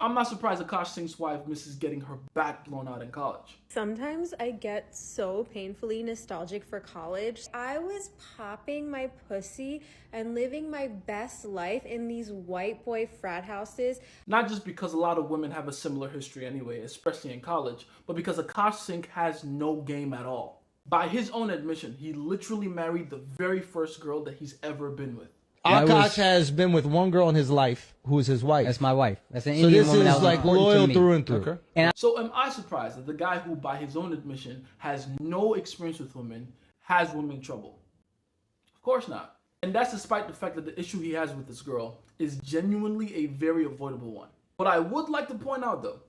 I'm not surprised Akaash Singh's wife misses getting her back blown out in college. Sometimes I get so painfully nostalgic for college. I was popping my pussy and living my best life in these white boy frat houses. Not just because a lot of women have a similar history anyway, especially in college, but because Akaash Singh has no game at all. By his own admission, he literally married the very first girl that he's ever been with. Akaash has been with one girl in his life who is his wife. That's my wife. That's an So Indian this woman that is was like important loyal to me. through and through. Okay. And So am I surprised that the guy who, by his own admission, has no experience with women, has women trouble? Of course not. And that's despite the fact that the issue he has with this girl is genuinely a very avoidable one. What I would like to point out though,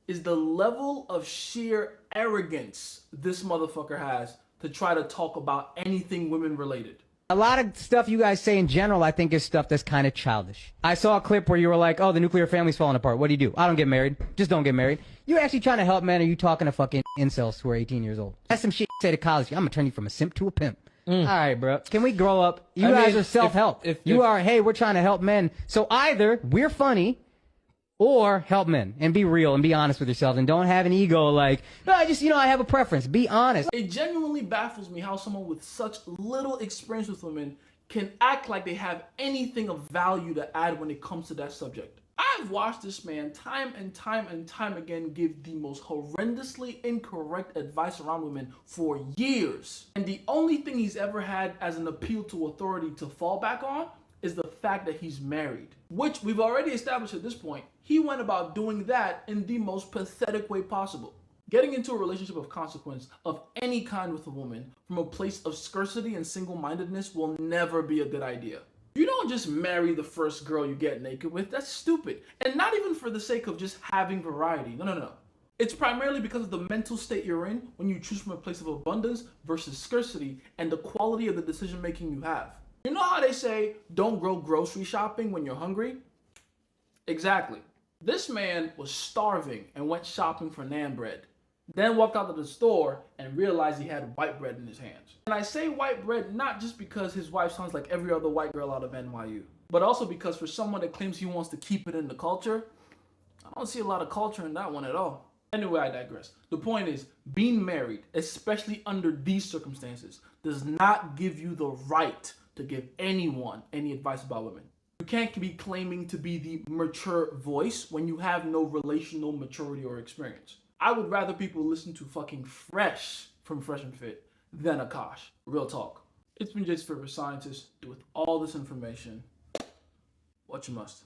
is the level of sheer arrogance this motherfucker has to try to talk about anything women related. a lot of stuff you guys say in general, I think is stuff that's kind of childish. I saw a clip where you were like, oh, the nuclear family's falling apart. What do? I don't get married. Just don't get married. You actually trying to help men, or you talking to fucking incels who are 18 years old? That's some shit you say to college. I'm gonna turn you from a simp to a pimp. All right, bro. Can we grow up? You guys are self-help. You are, hey, we're trying to help men. So either we're funny or help men and be real and be honest with yourself and don't have an ego like, no, I have a preference. Be honest. It genuinely baffles me how someone with such little experience with women can act like they have anything of value to add when it comes to that subject. I've watched this man time and time again give the most horrendously incorrect advice around women for years. And the only thing he's ever had as an appeal to authority to fall back on is the fact that he's married. Which we've already established at this point, he went about doing that in the most pathetic way possible. Getting into a relationship of consequence of any kind with a woman from a place of scarcity and single-mindedness will never be a good idea. You don't just marry the first girl you get naked with. That's stupid. And not even for the sake of just having variety. No. It's primarily because of the mental state you're in when you choose from a place of abundance versus scarcity and the quality of the decision making you have. You know how they say, don't go grocery shopping when you're hungry? Exactly. This man was starving and went shopping for naan bread. Then walked out of the store and realized he had white bread in his hands. And I say white bread not just because his wife sounds like every other white girl out of NYU, but also because for someone that claims he wants to keep it in the culture, I don't see a lot of culture in that one at all. Anyway, I digress. The point is, being married, especially under these circumstances, does not give you the right to give anyone any advice about women. You can't be claiming to be the mature voice when you have no relational maturity or experience. I would rather people listen to fucking Fresh from Fresh and Fit than Akaash. Real talk. It's been Jake's favorite scientist. With all this information, what you must.